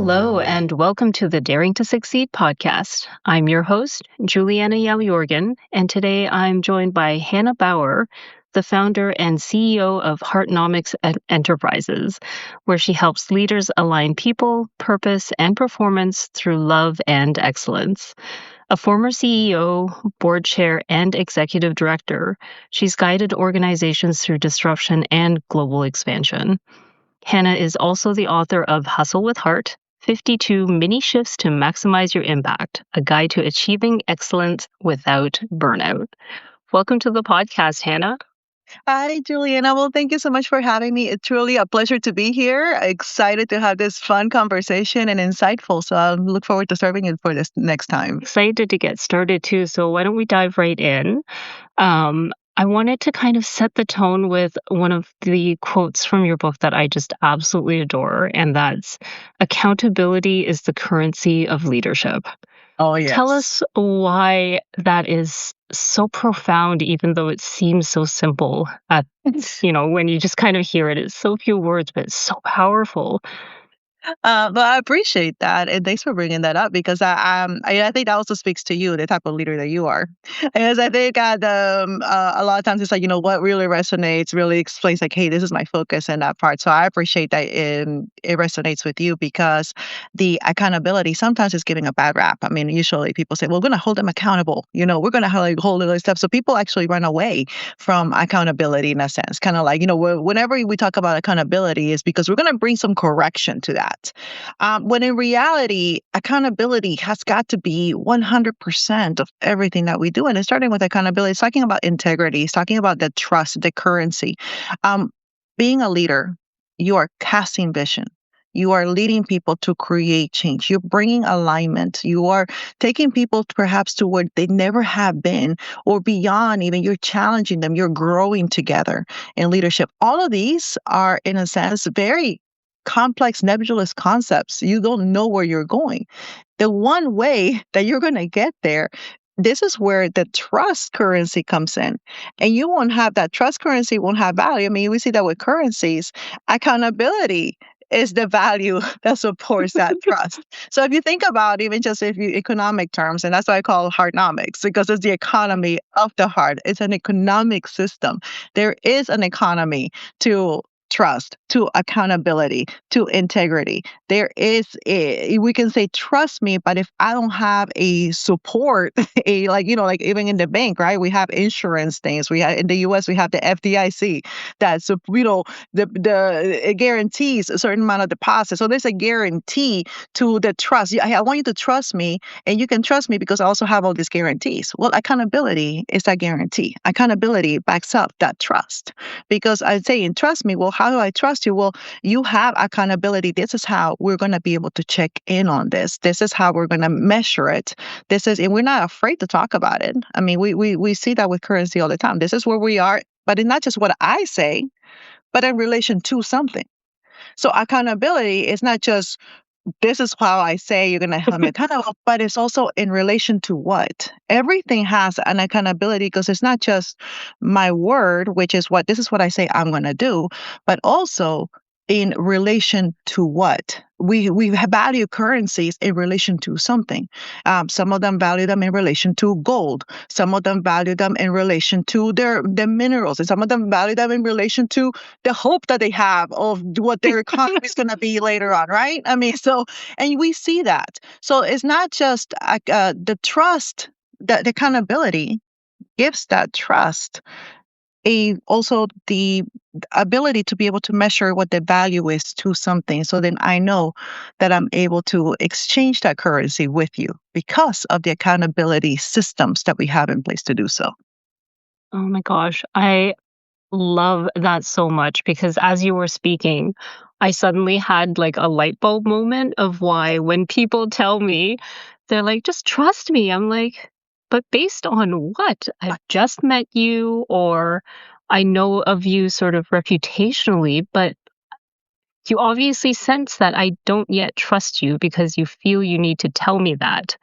Hello, and welcome to the Daring to Succeed podcast. I'm your host, Julianna Jorgen, and today I'm joined by Hanna Bauer, the founder and CEO of Heartnomics Enterprises, where she helps leaders align people, purpose, and performance through love and excellence. A former CEO, board chair, and executive director, she's guided organizations through disruption and global expansion. Hanna is also the author of Hustle with Heart, 52 Mini Shifts to Maximize Your Impact, a guide to achieving excellence without burnout. Welcome to the podcast, Hanna. Hi, Julianna. Well, thank you so much for having me. It's truly a pleasure to be here. Excited to have this fun conversation and insightful. So I'll look forward to serving it for this next time. Excited to get started too. So why don't we dive right in? I wanted to kind of set the tone with one of the quotes from your book that I just absolutely adore, and that's accountability is the currency of leadership. Oh, yes. Tell us why that is so profound, even though it seems so simple when you just kind of hear it. It's so few words, but it's so powerful. But I appreciate that, and thanks for bringing that up because I think that also speaks to you, the type of leader that you are. Because I think a lot of times it's like what really resonates, really explains like, hey, this is my focus in that part. So I appreciate that it resonates with you because the accountability sometimes is giving a bad rap. I mean, usually people say, well, we're going to hold them accountable. We're going to hold those steps. So people actually run away from accountability in a sense, kind of like whenever we talk about accountability is because we're going to bring some correction to that. When in reality, accountability has got to be 100% of everything that we do. And it's starting with accountability. It's talking about integrity. It's talking about the trust, the currency. Being a leader, you are casting vision. You are leading people to create change. You're bringing alignment. You are taking people perhaps to where they never have been or beyond even. You're challenging them. You're growing together in leadership. All of these are, in a sense, very complex, nebulous concepts. You don't know where you're going. The one way that you're going to get there, this is where the trust currency comes in. And you won't have that trust currency, won't have value. I mean, we see that with currencies. Accountability is the value that supports that trust. So if you think about even just if you economic terms, and that's why I call heartnomics, because it's the economy of the heart. It's an economic system. There is an economy to trust, to accountability, to integrity. There is we can say trust me, but if I don't have a support, like even in the bank, right? We have insurance things. We have in the US we have the FDIC that's it guarantees a certain amount of deposit. So there's a guarantee to the trust. I want you to trust me, and you can trust me because I also have all these guarantees. Well, accountability is that guarantee. Accountability backs up that trust. Because I'm saying trust me, well, how do I trust you? Well, you have accountability. This is how we're going to be able to check in on this. This is how we're going to measure it. And we're not afraid to talk about it. I mean, we see that with currency all the time. This is where we are, but it's not just what I say, but in relation to something. So accountability is not just this is how I say you're going to hold me accountable, but it's also in relation to what? Everything has an accountability because it's not just my word, which is this is what I say I'm going to do, but also in relation to what? We value currencies in relation to something. Some of them value them in relation to gold. Some of them value them in relation to their minerals. And some of them value them in relation to the hope that they have of what their economy is going to be later on, right? I mean, and we see that. So it's not just the trust, the accountability gives that trust. Also the ability to be able to measure what the value is to something. So then I know that I'm able to exchange that currency with you because of the accountability systems that we have in place to do so. Oh my gosh. I love that so much because as you were speaking, I suddenly had like a light bulb moment of why when people tell me, they're like, just trust me. I'm like, but based on what? I've just met you or I know of you sort of reputationally, but you obviously sense that I don't yet trust you because you feel you need to tell me that.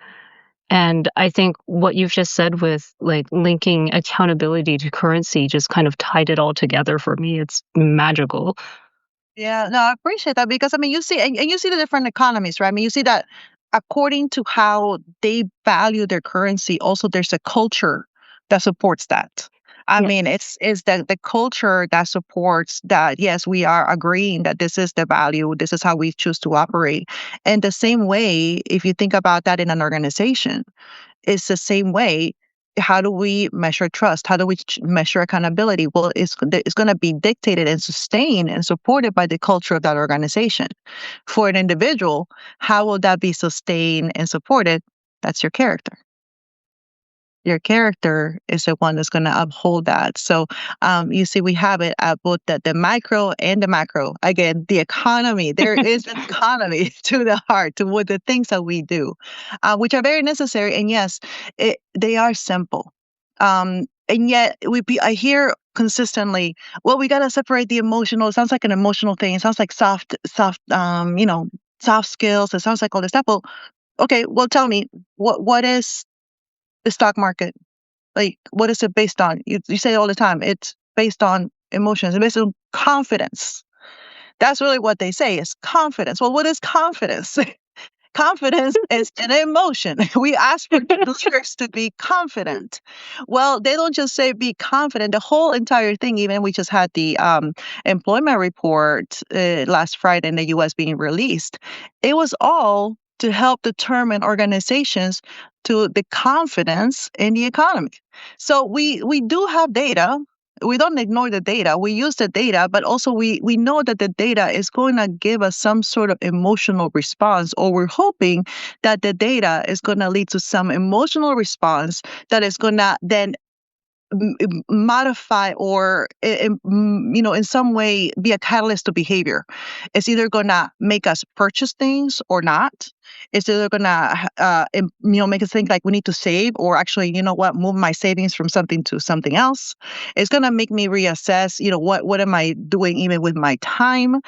And I think what you've just said with like linking accountability to currency just kind of tied it all together for me. It's magical. Yeah, no, I appreciate that because I mean, you see, and you see the different economies, right? I mean, you see that according to how they value their currency, also there's a culture that supports that. I Yeah. mean, it's the culture that supports that. Yes, we are agreeing that this is the value, this is how we choose to operate. And the same way, if you think about that in an organization, it's the same way. How do we measure trust? How do we measure accountability? Well, it's going to be dictated and sustained and supported by the culture of that organization. For an individual, how will that be sustained and supported? That's your character. Your character is the one that's going to uphold that. So you see, we have it at both the micro and the macro. Again, the economy. There is an economy to the heart, to what the things that we do, which are very necessary. And yes, they are simple. And yet I hear consistently, well, we got to separate the emotional. It sounds like an emotional thing. It sounds like soft skills. It sounds like all this stuff. Well, okay, well, tell me, what is the stock market? Like, what is it based on? You say it all the time. It's based on emotions. It's based on confidence. That's really what they say is confidence. Well, what is confidence? Confidence is an emotion. We ask for leaders to be confident. Well, they don't just say be confident. The whole entire thing, even we just had the employment report last Friday in the US being released, it was all to help determine organizations to the confidence in the economy. So we do have data. We don't ignore the data. We use the data, but also we know that the data is going to give us some sort of emotional response, or we're hoping that the data is going to lead to some emotional response that is going to then modify or in some way be a catalyst to behavior. It's either going to make us purchase things or not. It's either going to make us think like we need to save, or actually, you know what, move my savings from something to something else. It's going to make me reassess, what am I doing even with my time.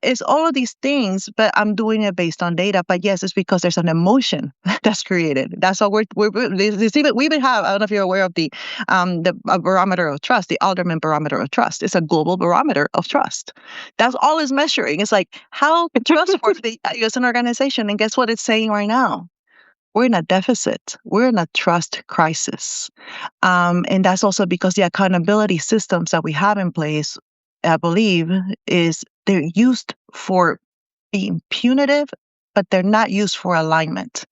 It's all of these things, but I'm doing it based on data. But yes, it's because there's an emotion that's created. That's all we even have. I don't know if you're aware of the barometer of trust, the Alderman barometer of trust. It's a global barometer of trust. That's all it's measuring. It's like, how trustworthy are you as an organization? And guess what it's saying right now? We're in a deficit. We're in a trust crisis. And that's also because the accountability systems that we have in place, I believe, they're used for being punitive, but they're not used for alignment.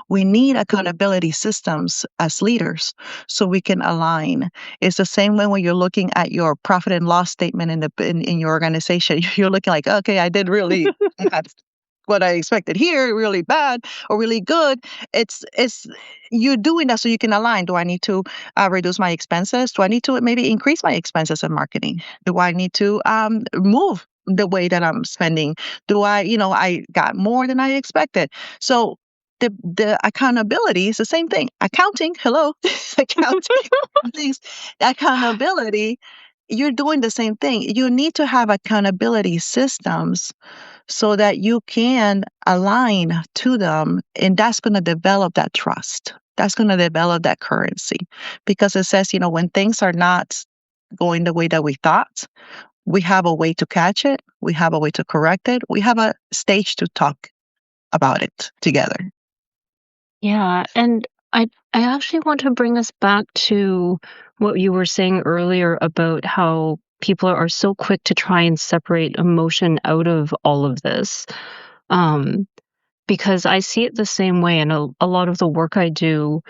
We need accountability systems as leaders so we can align. It's the same way when you're looking at your profit and loss statement in your organization. You're looking like, okay, I did really what I expected here, really bad or really good. It's you're doing that so you can align. Do I need to reduce my expenses? Do I need to maybe increase my expenses in marketing? Do I need to move the way that I'm spending? Do I got more than I expected? So the accountability is the same thing. Accounting, hello, accounting things, accountability. You're doing the same thing. You need to have accountability systems so that you can align to them. And that's going to develop that trust. That's going to develop that currency because it says, when things are not going the way that we thought, we have a way to catch it. We have a way to correct it. We have a stage to talk about it together. Yeah, and I actually want to bring us back to what you were saying earlier about how people are so quick to try and separate emotion out of all of this. Um, because I see it the same way, and a lot of the work I do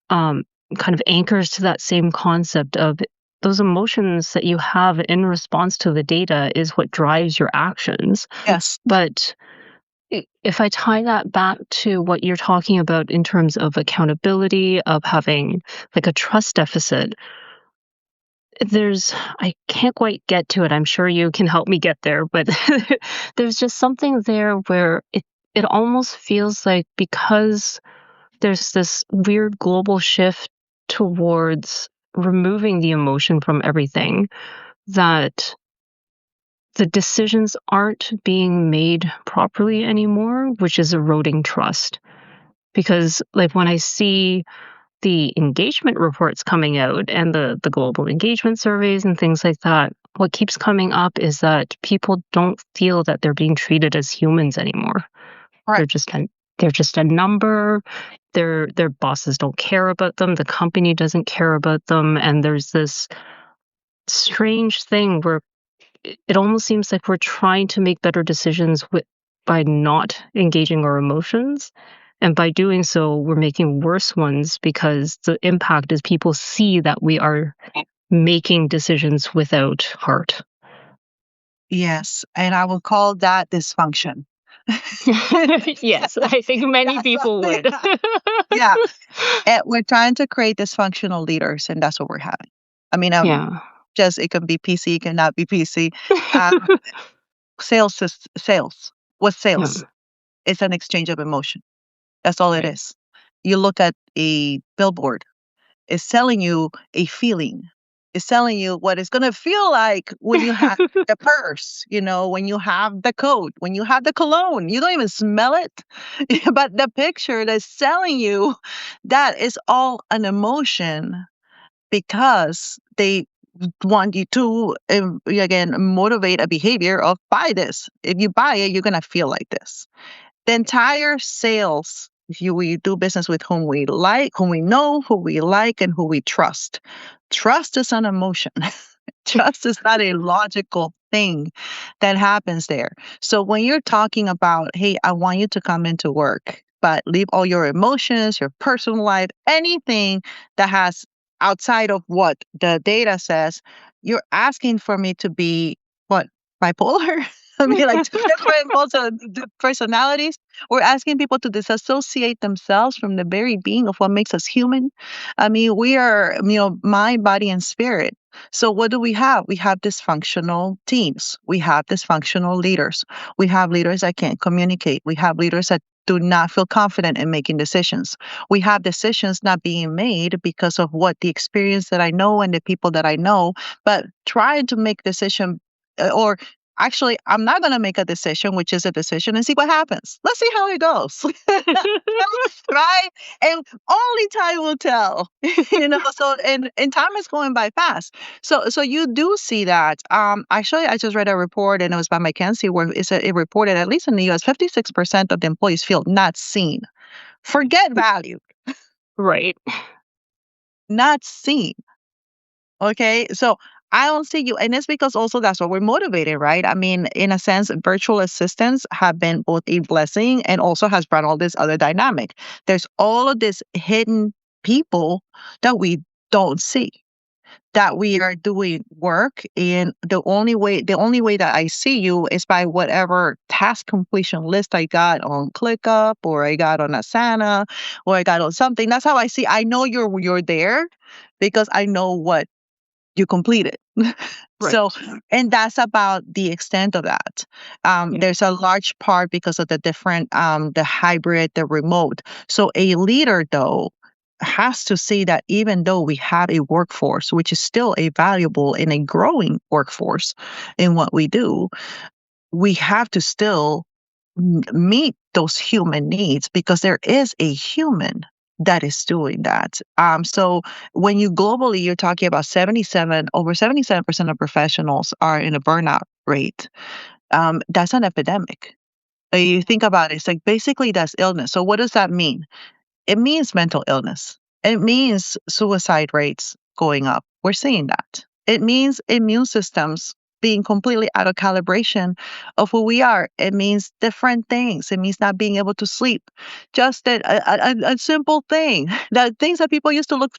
um, kind of anchors to that same concept of those emotions that you have in response to the data is what drives your actions. Yes. But if I tie that back to what you're talking about in terms of accountability, of having like a trust deficit, I can't quite get to it. I'm sure you can help me get there, but there's just something there where it almost feels like because there's this weird global shift towards removing the emotion from everything, that the decisions aren't being made properly anymore, which is eroding trust. Because, like, when I see the engagement reports coming out and the global engagement surveys and things like that, what keeps coming up is that people don't feel that they're being treated as humans anymore. They're Right. just a number. Their bosses don't care about them. The company doesn't care about them. And there's this strange thing where it almost seems like we're trying to make better decisions by not engaging our emotions. And by doing so, we're making worse ones because the impact is people see that we are making decisions without heart. Yes, and I would call that dysfunction. Yes, I think many That's people something. would. Yeah, and we're trying to create dysfunctional leaders, and that's what we're having. I mean, Yeah. just it can be PC, it cannot be PC. Uh, sales. What's Yeah, sales? It's an exchange of emotion. That's all it right. is. You look at a billboard, it's selling you a feeling. It's telling you what it's going to feel like when you have the purse, when you have the coat, when you have the cologne. You don't even smell it. But the picture that's selling you, that is all an emotion because they want you to, again, motivate a behavior of buy this. If you buy it, you're going to feel like this. The entire sales, if we do business with whom we like, whom we know, who we like, and who we trust. Trust is an emotion. Trust is not a logical thing that happens there. So when you're talking about, hey, I want you to come into work, but leave all your emotions, your personal life, anything that has outside of what the data says, you're asking for me to be what? Bipolar? I mean, like two different personalities. We're asking people to disassociate themselves from the very being of what makes us human. I mean, we are, mind, body, and spirit. So what do we have? We have dysfunctional teams. We have dysfunctional leaders. We have leaders that can't communicate. We have leaders that do not feel confident in making decisions. We have decisions not being made because of what the experience that I know and the people that I know, but trying to make decision or actually, I'm not going to make a decision, which is a decision, and see what happens. Let's see how it goes. Right? And only time will tell. So and time is going by fast. So you do see that. Actually, I just read a report, and it was by McKinsey, where it reported, at least in the US, 56% of the employees feel not seen. Forget value, Right. not seen. Okay. So I don't see you. And it's because also that's what we're motivated, right? I mean, in a sense, virtual assistants have been both a blessing and also has brought all this other dynamic. There's all of this hidden people that we don't see, that we are doing work. And the only way that I see you is by whatever task completion list I got on ClickUp, or I got on Asana, or I got on something. That's how I know you're there because I know what you complete it. Right. So, and that's about the extent of that. Yeah. There's a large part because of the different, the hybrid, the remote. So, a leader, though, has to see that even though we have a workforce, which is still a valuable and a growing workforce in what we do, we have to still meet those human needs because there is a human that is doing that. So when you globally, you're talking about over 77% of professionals are in a burnout rate. That's an epidemic. You think about it, it's like basically that's illness. So what does that mean? It means mental illness. It means suicide rates going up. We're seeing that. It means immune systems being completely out of calibration of who we are. It means different things. It means not being able to sleep. Just a simple thing, that things that people used to look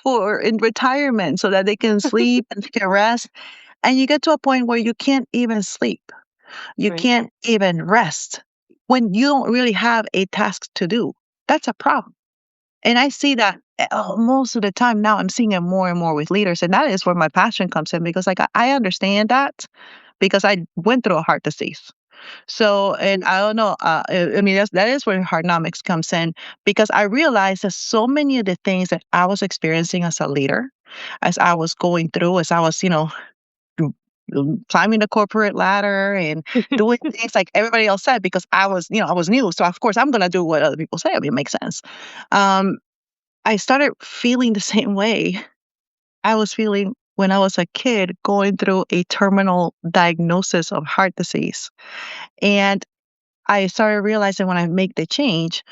for in retirement so that they can sleep and can rest. And you get to a point where you can't even sleep. You Right. can't even rest when you don't really have a task to do. That's a problem. And I see that most of the time now. I'm seeing it more and more with leaders, and that is where my passion comes in because, like, I understand that because I went through a heart disease. So, and I don't know. I mean, that is where Heartnomics comes in because I realized that so many of the things that I was experiencing as a leader, as I was going through, as I was, do- climbing the corporate ladder and doing things like everybody else said because I was new. So of course I'm going to do what other people say. I mean, it makes sense. Um, I started feeling the same way I was feeling when I was a kid going through a terminal diagnosis of heart disease. And I started realizing when I make the change,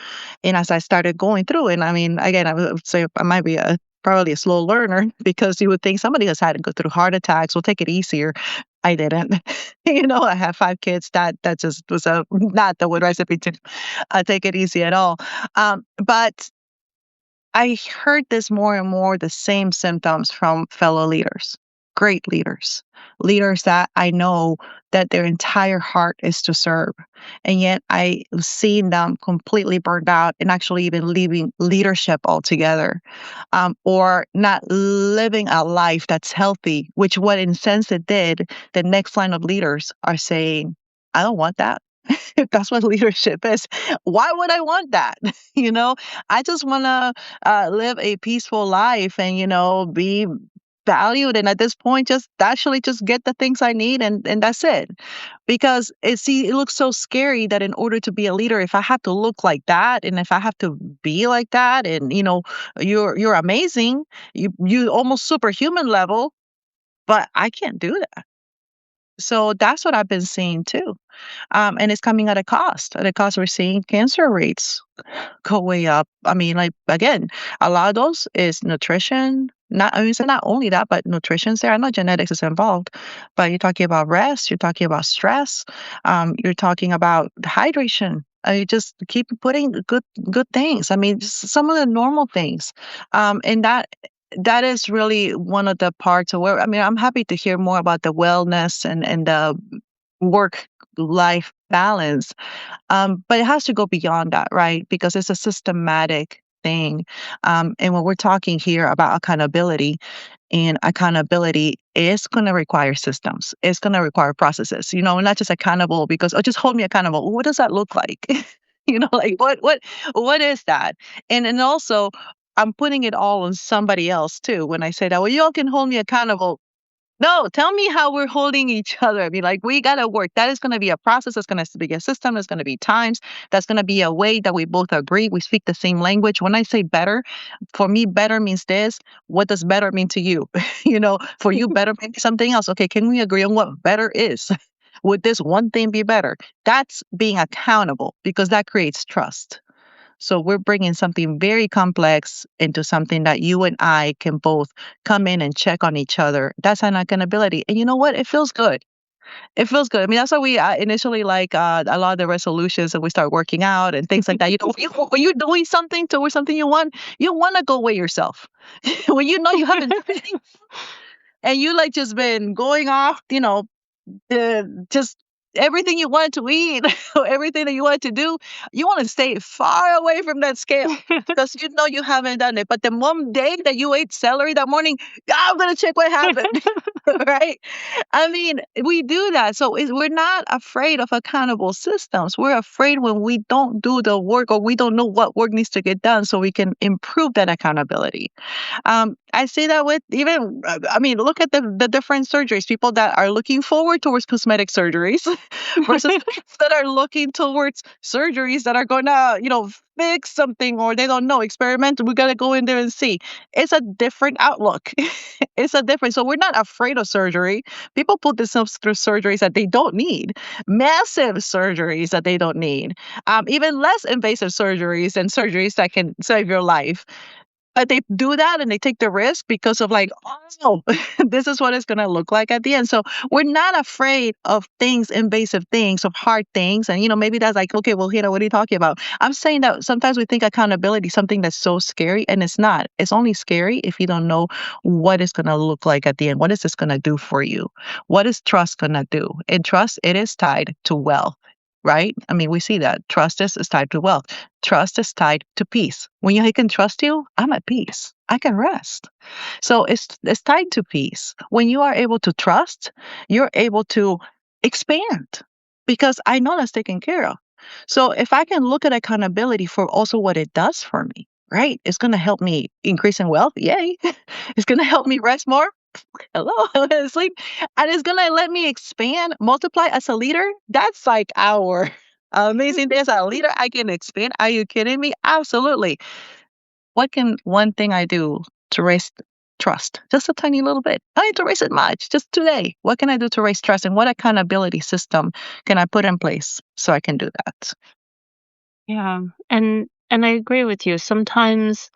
and as I started going through it, I mean, again, I would say I might be probably a slow learner because you would think somebody has had to go through heart attacks will take it easier. I didn't. I have 5 kids. That just was not the recipe to take it easy at all. But I heard this more and more, the same symptoms from fellow leaders, great leaders that I know that their entire heart is to serve. And yet I've seen them completely burned out and actually even leaving leadership altogether, or not living a life that's healthy, which what in sense it did, the next line of leaders are saying, I don't want that. That's what leadership is. Why would I want that? you know, I just want to live a peaceful life and, be valued. And at this point, just actually just get the things I need and that's it. Because it looks so scary that in order to be a leader, if I have to look like that and if I have to be like that and, you're amazing, you almost superhuman level, but I can't do that. So that's what I've been seeing too. And it's coming at a cost. At a cost, we're seeing cancer rates go way up. I mean, like again, a lot of those is nutrition. Not, I mean, so not only that, but nutrition's there. I know genetics is involved, but you're talking about rest. You're talking about stress. You're talking about hydration. I just keep putting good things. I mean, just some of the normal things, and that is really one of the parts of where I mean, I'm happy to hear more about the wellness and the work life balance, but it has to go beyond that, right? Because it's a systematic thing. And when we're talking here about accountability, and accountability is going to require systems. It's going to require processes. Not just accountable because, oh, just hold me accountable. What does that look like? Like what is that? And also, I'm putting it all on somebody else too. When I say that, well, y'all can hold me accountable. No, tell me how we're holding each other. I mean, like, we gotta work. That is gonna be a process. It's gonna be a system. It's gonna be times. That's gonna be a way that we both agree. We speak the same language. When I say better, for me, better means this. What does better mean to you? For you, better means something else. Okay, can we agree on what better is? Would this one thing be better? That's being accountable because that creates trust. So we're bringing something very complex into something that you and I can both come in and check on each other. That's an accountability. And you know what? It feels good. It feels good. I mean, that's why we initially like a lot of the resolutions and we start working out and things like that. When you're doing something towards something you want to go weigh yourself. When you know you haven't and you like just been going off, just everything you wanted to eat, or everything that you wanted to do, you want to stay far away from that scale because you know you haven't done it. But the one day that you ate celery that morning, I'm gonna check what happened, right? I mean, we do that, so we're not afraid of accountable systems. We're afraid when we don't do the work or we don't know what work needs to get done, so we can improve that accountability. I see that with even, I mean, look at the different surgeries, people that are looking forward towards cosmetic surgeries versus people that are looking towards surgeries that are going to, fix something or they don't know, experimental. We got to go in there and see. It's a different outlook. It's a different. So we're not afraid of surgery. People put themselves through surgeries that they don't need, massive surgeries that they don't need, even less invasive surgeries and surgeries that can save your life. But they do that and they take the risk because of like, oh, this is what it's going to look like at the end. So we're not afraid of things, invasive things, of hard things. And, maybe that's like, okay, well, what are you talking about? I'm saying that sometimes we think accountability is something that's so scary and it's not. It's only scary if you don't know what it's going to look like at the end. What is this going to do for you? What is trust going to do? And trust, it is tied to wealth. Right? I mean, we see that trust is tied to wealth. Trust is tied to peace. When I can trust you, I'm at peace. I can rest. So it's tied to peace. When you are able to trust, you're able to expand because I know that's taken care of. So if I can look at accountability for also what it does for me, right? It's going to help me increase in wealth. Yay. It's going to help me rest more. Hello, sleep. And it's going to let me expand, multiply as a leader. That's like our amazing thing. As a leader, I can expand. Are you kidding me? Absolutely. What can one thing I do to raise trust just a tiny little bit. I don't need to raise it much, just today. What can I do to raise trust? And what accountability system can I put in place so I can do that? Yeah. And I agree with you. Sometimes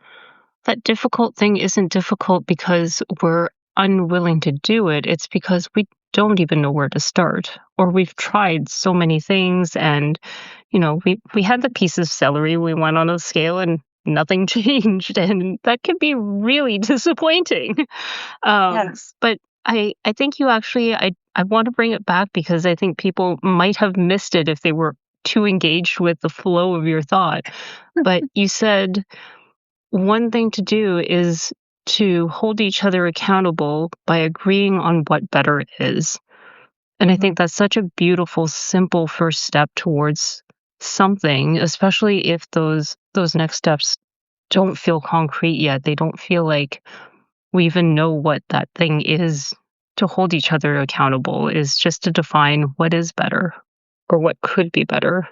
that difficult thing isn't difficult because we're unwilling to do it. It's because we don't even know where to start, or we've tried so many things, and we had the piece of celery, we went on a scale and nothing changed, and that can be really disappointing. Yes. But I think you actually I want to bring it back because I think people might have missed it if they were too engaged with the flow of your thought. But you said one thing to do is to hold each other accountable by agreeing on what better is. And I Mhm. think that's such a beautiful, simple first step towards something, especially if those next steps don't feel concrete yet. They don't feel like we even know what that thing is. To hold each other accountable is just to define what is better or what could be better.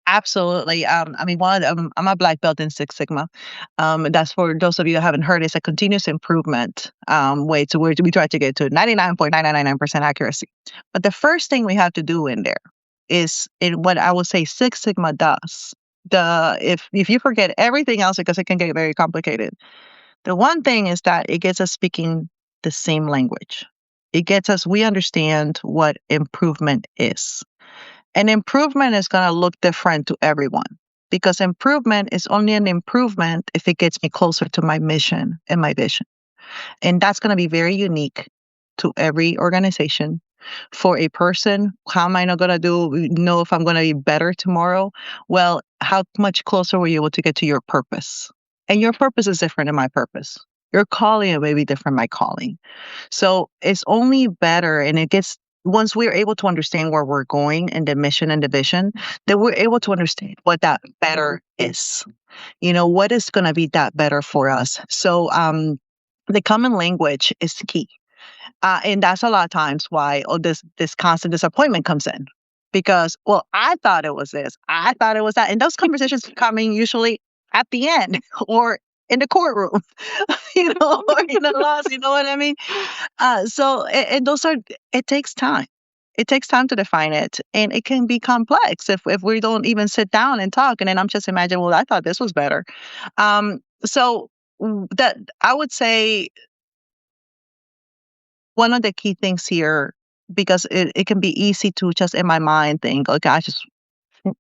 Absolutely. I mean, I'm a black belt in Six Sigma. That's for those of you that haven't heard. It's a continuous improvement way to where we try to get to 99.999% accuracy. But the first thing we have to do in there is in what I would say Six Sigma does. If you forget everything else because it can get very complicated, the one thing is that it gets us speaking the same language. It gets us we understand what improvement is. And improvement is going to look different to everyone because improvement is only an improvement if it gets me closer to my mission and my vision. And that's going to be very unique to every organization. For a person, how am I not going to know if I'm going to be better tomorrow? Well, how much closer were you able to get to your purpose? And your purpose is different than my purpose. Your calling may be different than my calling. So it's only better, and it gets once we're able to understand where we're going and the mission and the vision, then we're able to understand what that better is. What is going to be that better for us? So, the common language is key. And that's a lot of times why this constant disappointment comes in. Because, well, I thought it was this, I thought it was that. And those conversations are coming usually at the end or in the courtroom, or in the laws, you know what I mean? And those are, it takes time. It takes time to define it. And it can be complex if we don't even sit down and talk. And then I'm just imagining, well, I thought this was better. So that I would say one of the key things here, because it can be easy to just in my mind think, okay,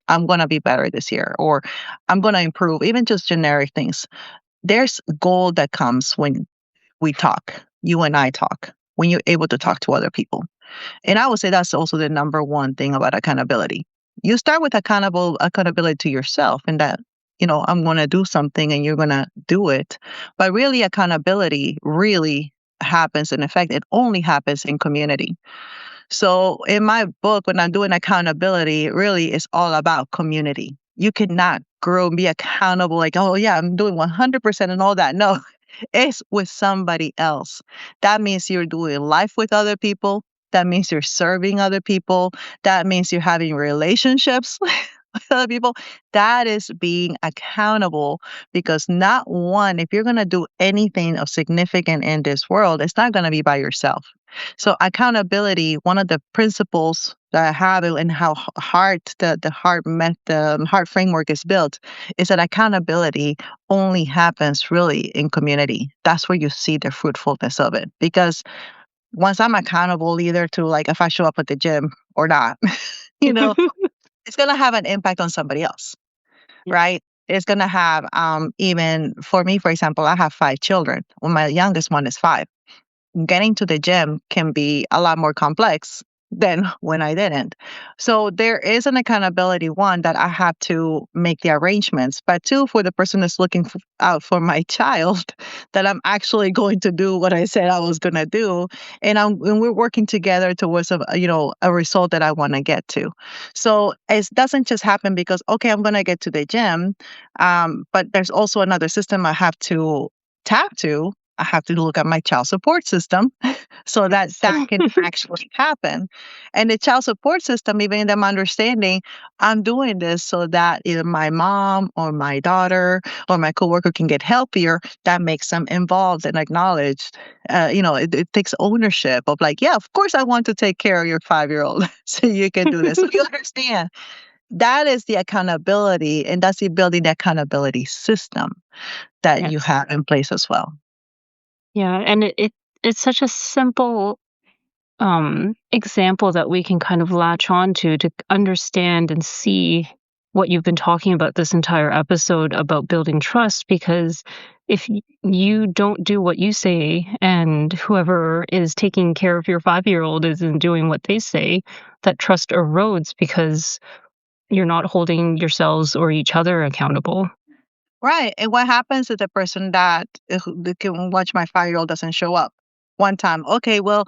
I'm gonna be better this year, or I'm gonna improve, even just generic things. There's gold that comes when we talk, you and I talk, when you're able to talk to other people. And I would say that's also the number one thing about accountability. You start with accountability to yourself and that, I'm going to do something and you're going to do it. But really accountability really happens. In effect, it only happens in community. So in my book, when I'm doing accountability, it really is all about community. You cannot grow and be accountable like, oh yeah, I'm doing 100% and all that. No, it's with somebody else. That means you're doing life with other people. That means you're serving other people. That means you're having relationships with other people. That is being accountable because not one, if you're going to do anything of significant in this world, it's not going to be by yourself. So accountability, one of the principles that I have and how the heart framework is built is that accountability only happens really in community. That's where you see the fruitfulness of it. Because once I'm accountable either to like if I show up at the gym or not, you know, it's gonna have an impact on somebody else, right? It's gonna have even for me, for example, I have 5 children. Well, my youngest one is 5. Getting to the gym can be a lot more complex than when I didn't. So there is an accountability one that I have to make the arrangements, but two for the person that's looking out for my child that I'm actually going to do what I said I was going to do, and we're working together towards a result that I want to get to. So it doesn't just happen because okay, I'm going to get to the gym, but there's also another system I have to tap to I have to look at my child support system so that Yes. that can actually happen. And the child support system, even them understanding I'm doing this so that either my mom or my daughter or my coworker can get healthier, that makes them involved and acknowledged. It takes ownership of like, yeah, of course I want to take care of your 5-year-old so you can do this. So you understand that is the accountability, and that's the building the accountability system that you Yes. have in place as well. Yeah, and it's such a simple example that we can kind of latch on to understand and see what you've been talking about this entire episode about building trust. Because if you don't do what you say and whoever is taking care of your 5-year-old isn't doing what they say, that trust erodes because you're not holding yourselves or each other accountable. Right. And what happens to the person that can watch my 5-year-old doesn't show up one time? Okay, well,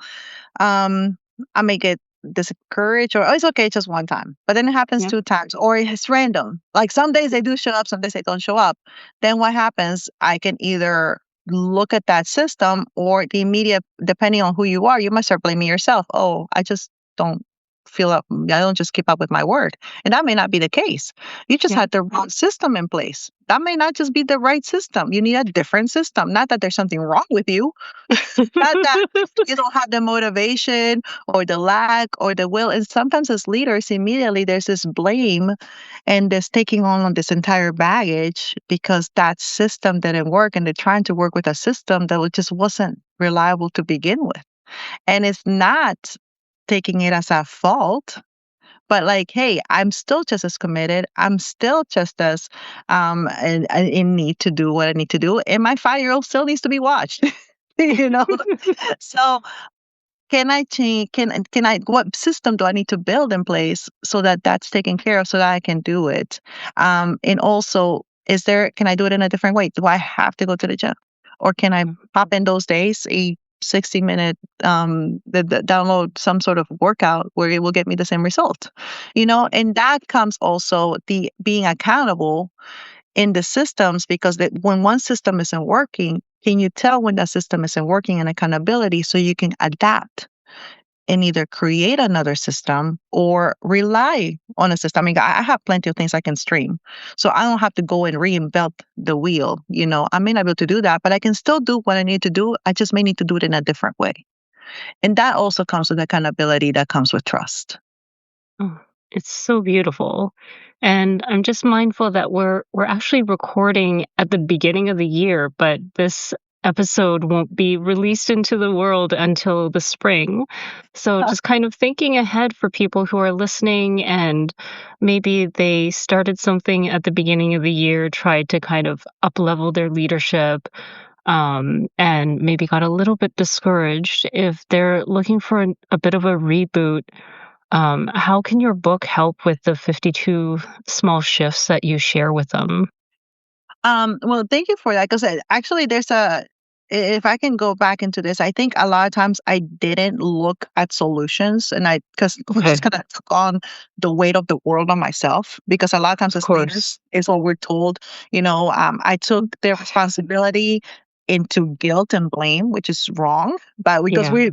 um, I may get discouraged or, oh, it's okay, just one time. But then it happens Yeah. 2 times or it's random. Like some days they do show up, some days they don't show up. Then what happens? I can either look at that system or the immediate, depending on who you are, you might start blaming yourself. Oh, I just don't feel up. I don't just keep up with my word. And that may not be the case. You just Yeah. had the wrong system in place. That may not just be the right system. You need a different system. Not that there's something wrong with you, not that you don't have the motivation or the lack or the will. And sometimes as leaders, immediately there's this blame and this taking on this entire baggage because that system didn't work and they're trying to work with a system that just wasn't reliable to begin with. And it's not taking it as a fault, but like, hey, I'm still just as committed. I'm still just as in need to do what I need to do. And my 5-year-old still needs to be watched. you know? So can I change? Can I? What system do I need to build in place so that that's taken care of, so that I can do it? And also, is there? Can I do it in a different way? Do I have to go to the gym, or can I pop in those days a 60-minute download some sort of workout where it will get me the same result? And that comes also the being accountable in the systems because when one system isn't working, can you tell when that system isn't working and accountability so you can adapt and either create another system or rely on a system? I mean, I have plenty of things I can stream. So I don't have to go and reinvent the wheel. I may not be able to do that, but I can still do what I need to do. I just may need to do it in a different way. And that also comes with accountability that comes with trust. Oh, it's so beautiful. And I'm just mindful that we're actually recording at the beginning of the year, but this episode won't be released into the world until the spring. So just kind of thinking ahead for people who are listening and maybe they started something at the beginning of the year, tried to kind of up level their leadership, and maybe got a little bit discouraged. If they're looking for a bit of a reboot, how can your book help with the 52 small shifts that you share with them? Well, thank you for that. Because actually, if I can go back into this, I think a lot of times I didn't look at solutions, and because I Okay, just kind of took on the weight of the world on myself. Because a lot of times of as leaders, course. is what we're told. I took the responsibility into guilt and blame, which is wrong. But because Yeah.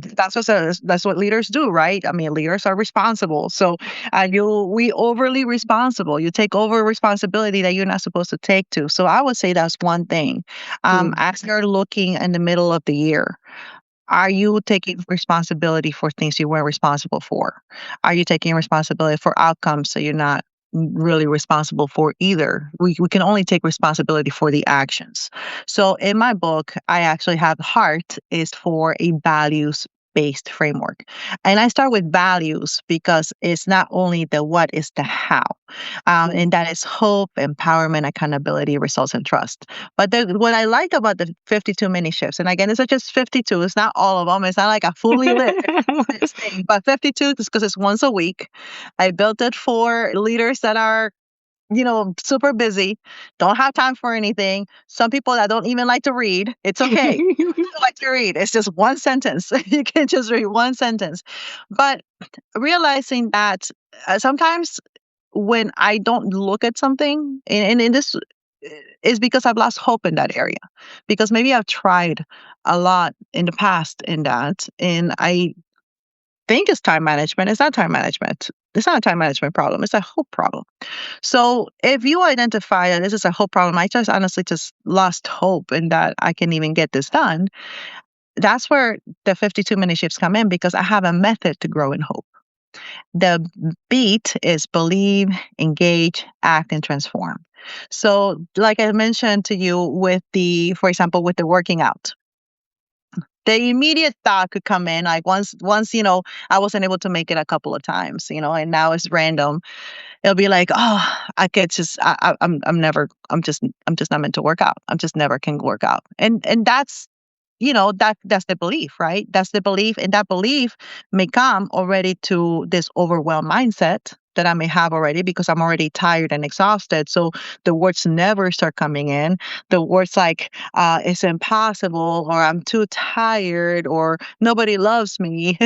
that's what leaders do, right? I mean, leaders are responsible. So we overly responsible. You take over responsibility that you're not supposed to take to. So I would say that's one thing. Mm. As you're looking in the middle of the year, are you taking responsibility for things you weren't responsible for? Are you taking responsibility for outcomes that you're not really responsible for either? We can only take responsibility for the actions. So in my book, I actually have heart is for a values based framework. And I start with values because it's not only the what, it's the how. And that is hope, empowerment, accountability, results, and trust. But what I like about the 52 mini shifts, and again, it's just 52, it's not all of them. It's not like a fully lit list thing, but 52 is because it's once a week. I built it for leaders that are super busy, don't have time for anything. Some people that don't even like to read, it's okay. You don't like to read. It's just one sentence. You can just read one sentence. But realizing that sometimes when I don't look at something, and in this is because I've lost hope in that area. Because maybe I've tried a lot in the past in that, and I think it's time management. It's not time management. It's not a time management problem. It's a hope problem. So if you identify that this is a hope problem, I just honestly just lost hope in that I can even get this done. That's where the 52-minute shifts come in, because I have a method to grow in hope. The beat is believe, engage, act, and transform. So, like I mentioned to you with for example, with the working out, the immediate thought could come in like once I wasn't able to make it a couple of times, and now it's random. It'll be like, oh, I could just I'm never I'm just not meant to work out. I'm just never can work out, and that's the belief, right? That's the belief, and that belief may come already to this overwhelmed mindset that I may have already, because I'm already tired and exhausted. So the words never start coming in. The words like, it's impossible, or I'm too tired, or nobody loves me,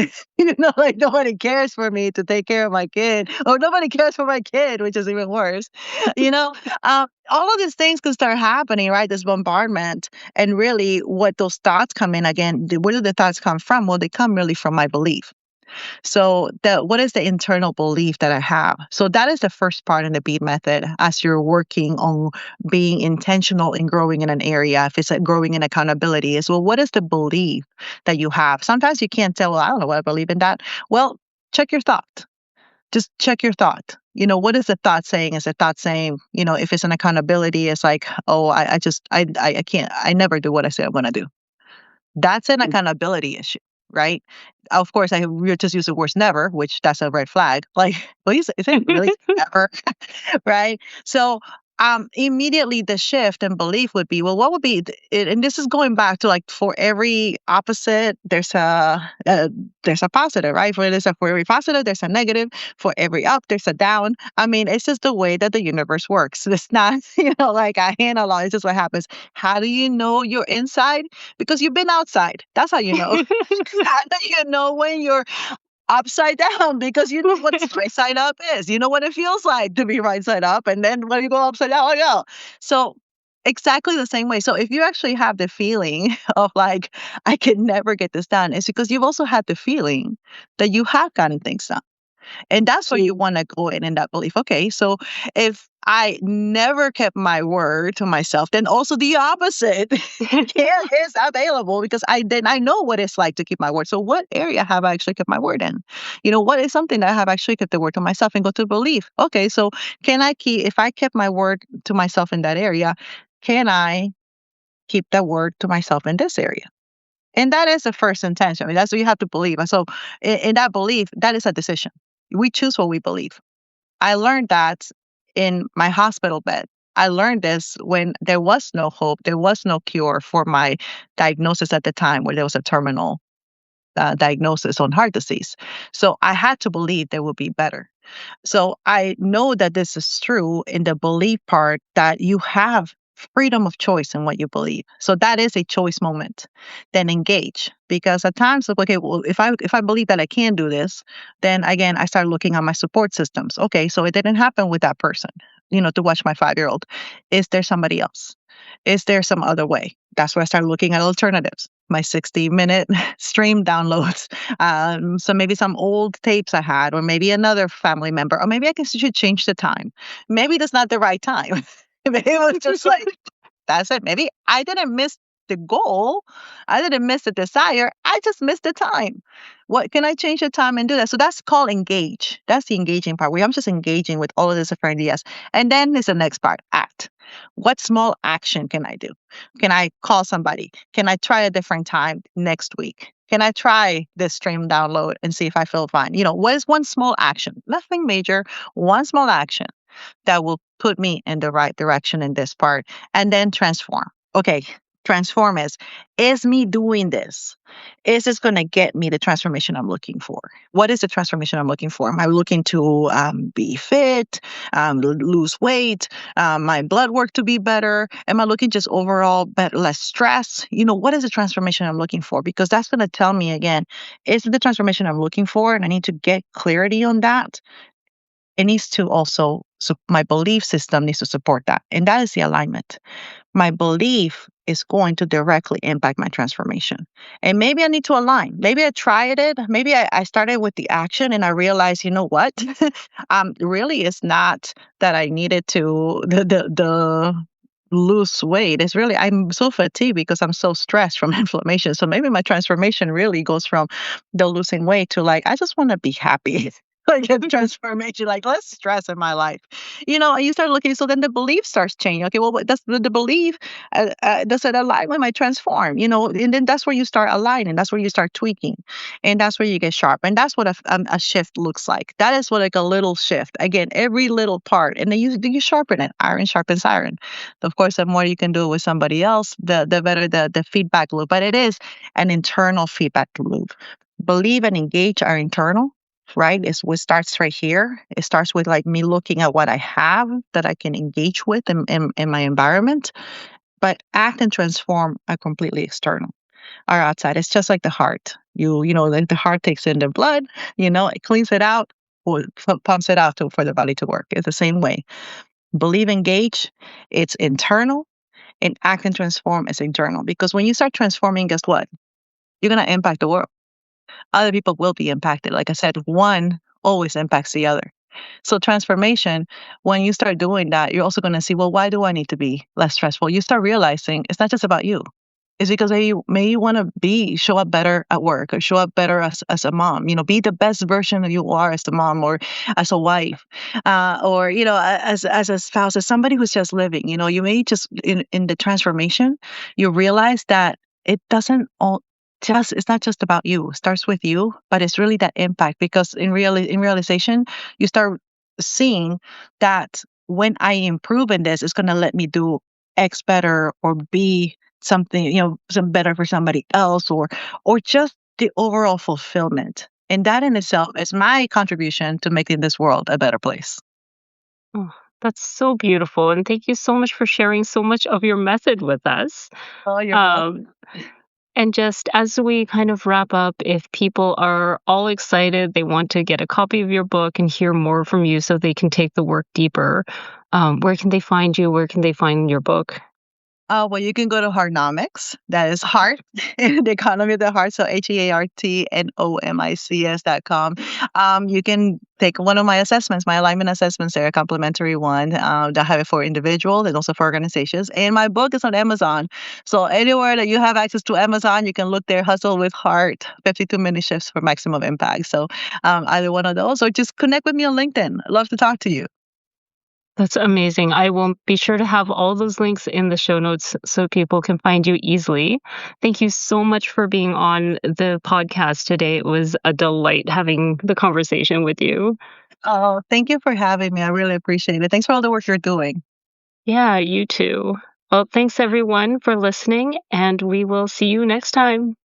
like nobody cares for me to take care of my kid, or nobody cares for my kid, which is even worse. you know all of these things can start happening, right? This bombardment. And really, what those thoughts come in again, where do the thoughts come from? Well, they come really from my belief. So, what is the internal belief that I have? So, that is the first part in the beat method as you're working on being intentional in growing in an area. If it's growing in accountability, is, well, what is the belief that you have? Sometimes you can't tell, well, I don't know what I believe in that. Well, check your thought. Just check your thought. What is the thought saying? Is the thought saying, if it's an accountability, it's like, oh, I just, I can't, I never do what I say I'm going to do. That's an accountability issue, right? Of course, we just use the word never, which that's a red flag. Like, please, is it really never? Right? So, immediately the shift in belief would be, well, what would be it? And this is going back to, like, for every opposite, there's a positive, right? For every positive, there's a negative. For every up, there's a down. I mean, it's just the way that the universe works. It's not, like a analog. It's just what happens. How do you know you're inside? Because you've been outside. That's how you know. How do you know when you're upside down? Because you know what right side up is. You know what it feels like to be right side up. And then when you go upside down, oh yeah. So exactly the same way. So if you actually have the feeling of like, I can never get this done, it's because you've also had the feeling that you have gotten things done. And that's where you want to go in that belief. Okay, so if I never kept my word to myself, then also the opposite is available, because I know what it's like to keep my word. So what area have I actually kept my word in? What is something that I have actually kept the word to myself, and go to belief? Okay, so if I kept my word to myself in that area, can I keep that word to myself in this area? And that is the first intention. I mean, that's what you have to believe. And so in that belief, that is a decision. We choose what we believe. I learned that in my hospital bed. I learned this when there was no hope, there was no cure for my diagnosis at the time, where there was a terminal diagnosis on heart disease. So I had to believe there would be better. So I know that this is true in the belief part, that you have freedom of choice in what you believe. So that is a choice moment. Then engage, because at times, like, okay, well, if I believe that I can do this, then again I start looking at my support systems. Okay, so it didn't happen with that person. To watch my 5-year-old. Is there somebody else? Is there some other way? That's where I started looking at alternatives. My 60-minute stream downloads. So maybe some old tapes I had, or maybe another family member, or maybe I should change the time. Maybe that's not the right time. Maybe it was just like, that's it. Maybe I didn't miss the goal. I didn't miss the desire. I just missed the time. What can I change the time and do that? So that's called engage. That's the engaging part, where I'm just engaging with all of this different ideas. And then there's the next part, act. What small action can I do? Can I call somebody? Can I try a different time next week? Can I try this stream download and see if I feel fine? What is one small action? Nothing major, one small action that will put me in the right direction in this part. And then transform. Okay, transform is me doing this, is this going to get me the transformation I'm looking for? What is the transformation I'm looking for? Am I looking to be fit, lose weight, my blood work to be better? Am I looking just overall less stress? What is the transformation I'm looking for? Because that's going to tell me, again, is it the transformation I'm looking for? And I need to get clarity on that. it needs to also, so my belief system needs to support that. And that is the alignment. My belief is going to directly impact my transformation. And maybe I need to align. Maybe I tried it. Maybe I started with the action and I realized, you know what? Really, it's not that I needed to the lose weight. It's really I'm so fatigued because I'm so stressed from inflammation. So maybe my transformation really goes from the losing weight to like I just want to be happy. Like a transformation, like less stress in my life. And you start looking, so then the belief starts changing. Okay, well, what does the belief, does it align with my transform? And then that's where you start aligning. That's where you start tweaking. And that's where you get sharp. And that's what a shift looks like. That is what like a little shift. Again, every little part. And then you sharpen it. Iron sharpens iron. Of course, the more you can do it with somebody else, the better the feedback loop. But it is an internal feedback loop. Believe and engage are internal, right? It's what starts right here. It starts with like me looking at what I have that I can engage with in my environment. But act and transform are completely external, are outside. It's just like the heart. Like the heart takes in the blood, it cleans it out or pumps it out for the body to work. It's the same way. Believe, engage, it's internal, and act and transform is internal. Because when you start transforming, guess what? You're going to impact the world. Other people will be impacted. Like I said, one always impacts the other. So transformation, when you start doing that, you're also going to see, well, why do I need to be less stressful? You start realizing it's not just about you. It's because may you want to show up better at work or show up better as a mom, be the best version of you are as a mom or as a wife, or, as a spouse, as somebody who's just living, you may just in the transformation, you realize that it doesn't all just, it's not just about you. It starts with you, but it's really that impact because in realization, you start seeing that when I improve in this, it's going to let me do X better or be something, some better for somebody else or just the overall fulfillment. And that in itself is my contribution to making this world a better place. Oh, that's so beautiful. And thank you so much for sharing so much of your method with us. Oh, you're Um, welcome. and just as we kind of wrap up, if people are all excited, they want to get a copy of your book and hear more from you so they can take the work deeper, where can they find you? Where can they find your book? Well, you can go to Heartnomics. That is heart, the economy of the heart. So HEARTNOMICS.com. You can take one of my assessments, my alignment assessments. They're a complimentary one. That have it for individuals and also for organizations. And my book is on Amazon. So anywhere that you have access to Amazon, you can look there, Hustle with Heart, 52-minute shifts for maximum impact. So either one of those, or just connect with me on LinkedIn. I'd love to talk to you. That's amazing. I will be sure to have all those links in the show notes so people can find you easily. Thank you so much for being on the podcast today. It was a delight having the conversation with you. Oh, thank you for having me. I really appreciate it. Thanks for all the work you're doing. Yeah, you too. Well, thanks everyone for listening, and we will see you next time.